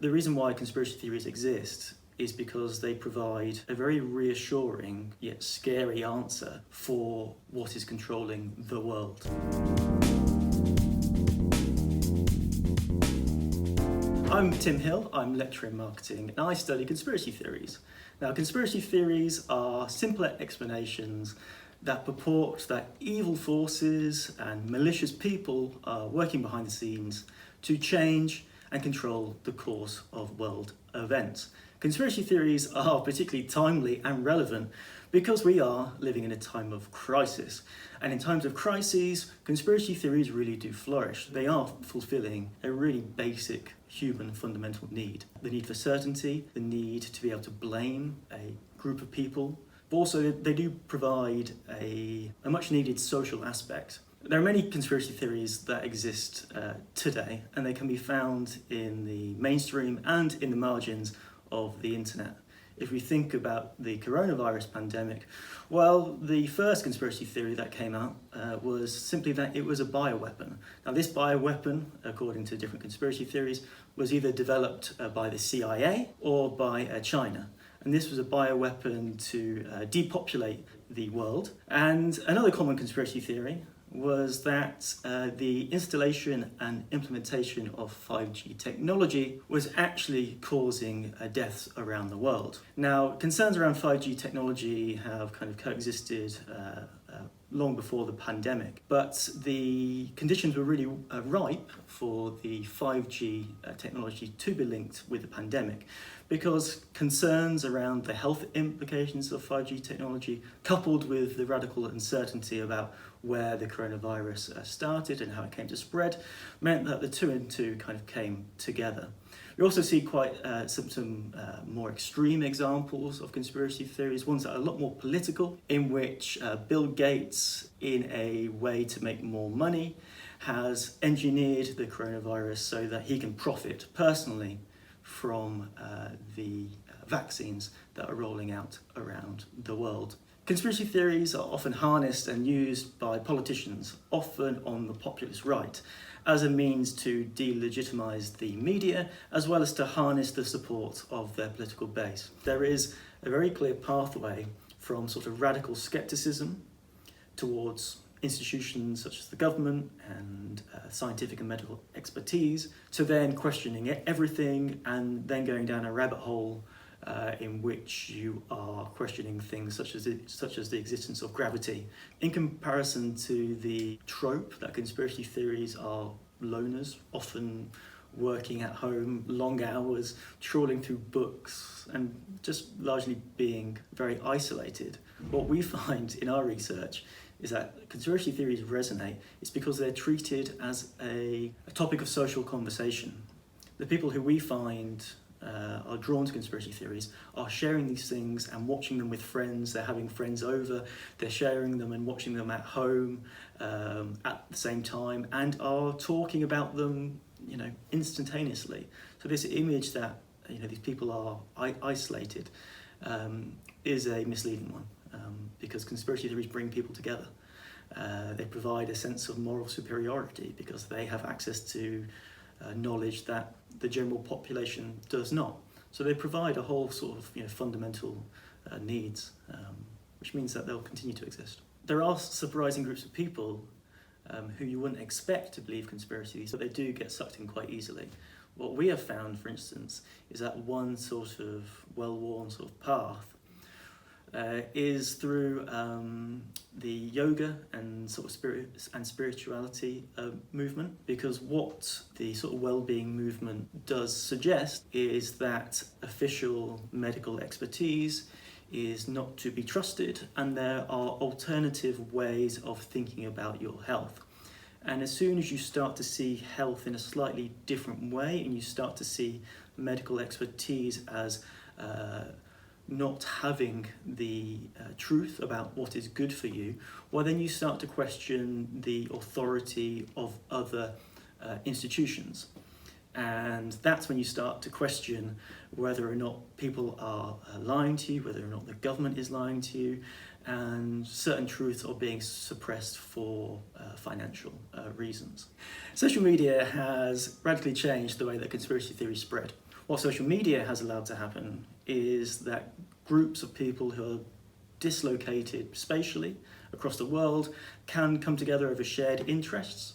The reason why conspiracy theories exist is because they provide a very reassuring yet scary answer for what is controlling the world. I'm Tim Hill, I'm lecturer in marketing, and I study conspiracy theories. Now, conspiracy theories are simpler explanations that purport that evil forces and malicious people are working behind the scenes to change and control the course of world events. Conspiracy theories are particularly timely and relevant because we are living in a time of crisis. And in times of crises, conspiracy theories really do flourish. They are fulfilling a really basic human fundamental need. The need for certainty, the need to be able to blame a group of people, but also they do provide a much needed social aspect. There are many conspiracy theories that exist today, and they can be found in the mainstream and in the margins of the internet. If we think about the coronavirus pandemic, well, the first conspiracy theory that came out was simply that it was a bioweapon. Now, this bioweapon, according to different conspiracy theories, was either developed by the CIA or by China. And this was a bioweapon to depopulate the world. And another common conspiracy theory was that the installation and implementation of 5G technology was actually causing deaths around the world. Now, concerns around 5G technology have kind of coexisted long before the pandemic, but the conditions were really ripe for the 5G technology to be linked with the pandemic, because concerns around the health implications of 5G technology, coupled with the radical uncertainty about where the coronavirus started and how it came to spread, meant that the two and two kind of came together. We also see quite some more extreme examples of conspiracy theories, ones that are a lot more political, in which Bill Gates, in a way to make more money, has engineered the coronavirus so that he can profit personally from the vaccines that are rolling out around the world. Conspiracy theories are often harnessed and used by politicians, often on the populist right, as a means to delegitimize the media, as well as to harness the support of their political base. There is a very clear pathway from sort of radical skepticism towards institutions such as the government and scientific and medical expertise, to then questioning everything and then going down a rabbit hole in which you are questioning things such as the existence of gravity. In comparison to the trope that conspiracy theories are loners, often working at home, long hours, trawling through books, and just largely being very isolated, what we find in our research is that conspiracy theories resonate. It's because they're treated as a topic of social conversation. The people who we find are drawn to conspiracy theories are sharing these things and watching them with friends. They're having friends over, they're sharing them and watching them at home at the same time, and are talking about them, instantaneously. So this image that these people are isolated is a misleading one, because conspiracy theories bring people together. They provide a sense of moral superiority because they have access to knowledge that the general population does not. So they provide a whole sort of fundamental needs, which means that they'll continue to exist. There are surprising groups of people who you wouldn't expect to believe conspiracies, but they do get sucked in quite easily. What we have found, for instance, is that one sort of well-worn sort of path is through the yoga and sort of spirituality movement, because what the sort of well-being movement does suggest is that official medical expertise is not to be trusted, and there are alternative ways of thinking about your health. And as soon as you start to see health in a slightly different way, and you start to see medical expertise as not having the truth about what is good for you, well, then you start to question the authority of other institutions. And that's when you start to question whether or not people are lying to you, whether or not the government is lying to you, and certain truths are being suppressed for financial reasons. Social media has radically changed the way that conspiracy theories spread. What social media has allowed to happen is that groups of people who are dislocated spatially across the world can come together over shared interests.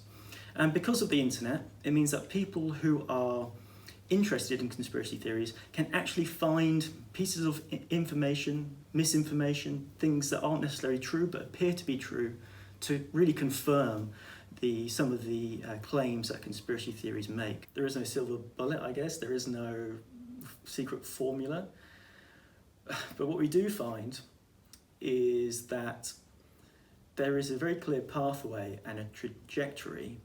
And because of the internet, it means that people who are interested in conspiracy theories can actually find pieces of information, misinformation, things that aren't necessarily true but appear to be true, to really confirm some of the claims that conspiracy theories make. There is no silver bullet, I guess. There is no secret formula. But what we do find is that there is a very clear pathway and a trajectory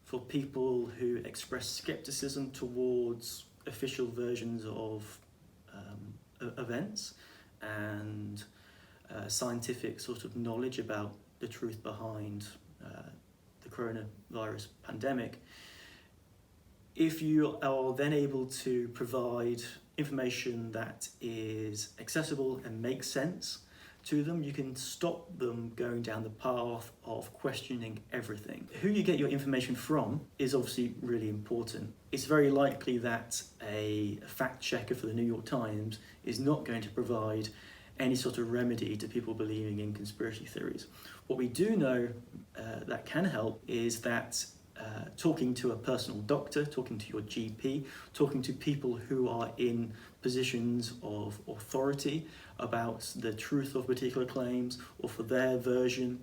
for people who express skepticism towards official versions of events and scientific sort of knowledge about the truth behind the coronavirus pandemic. If you are then able to provide information that is accessible and makes sense to them, you can stop them going down the path of questioning everything. Who you get your information from is obviously really important. It's very likely that a fact checker for the New York Times is not going to provide any sort of remedy to people believing in conspiracy theories. What we do know that can help is that talking to a personal doctor, talking to your GP, talking to people who are in positions of authority about the truth of particular claims or for their version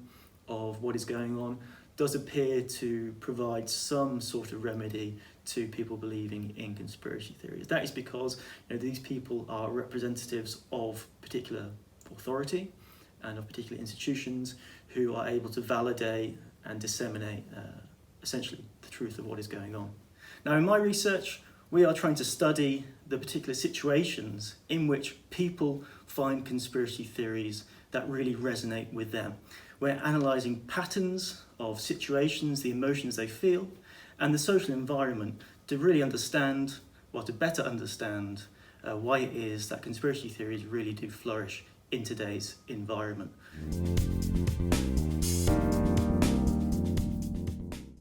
of what is going on, does appear to provide some sort of remedy to people believing in conspiracy theories. That is because these people are representatives of particular authority and of particular institutions who are able to validate and disseminate essentially the truth of what is going on. Now, in my research, we are trying to study the particular situations in which people find conspiracy theories that really resonate with them. We're analysing patterns of situations, the emotions they feel, and the social environment to really understand, or to better understand, why it is that conspiracy theories really do flourish in today's environment.